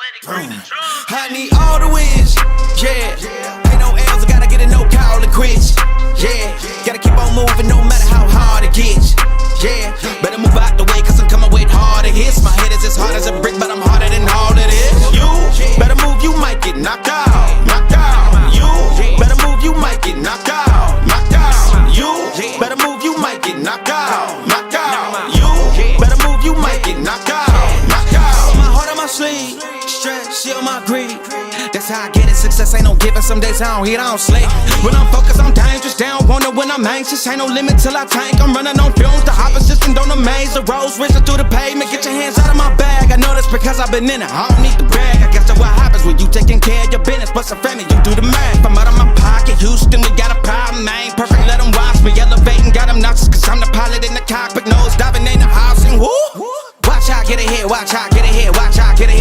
I need all the wins, yeah. Ain't no L's, I gotta get it, no call and quits, yeah. Gotta keep on moving no matter how hard it gets, yeah. Better move out the way cause I'm coming with harder hits. My head is as hard as a brick but I'm harder than all it is. You better move, you might get knocked out, knocked out. You better move, you might get knocked out, knocked out. You better move, you might get knocked out, knocked out. You better move, you might get knocked out, knocked out. My heart on my sleeve, stress, shit on my greed. That's how I get it, success ain't no giving. Some days I don't eat, I don't sleep. When I'm focused, I'm dangerous. They don't want it when I'm anxious. Ain't no limit till I tank. I'm running on fumes. The opposition don't amaze. The roads racing through the pavement. Get your hands out of my bag. I know that's because I've been in it. I don't need to brag. I guess that's what happens when you taking care of your business. But some family, you do the math. I'm out of my pocket. Houston, we got a problem. I ain't perfect, let them watch me. Elevating, got them nauseous. Cause I'm the pilot in the cockpit. Nose diving in the house and woo. Watch out, get it here. Watch out, get it here. Watch out, get it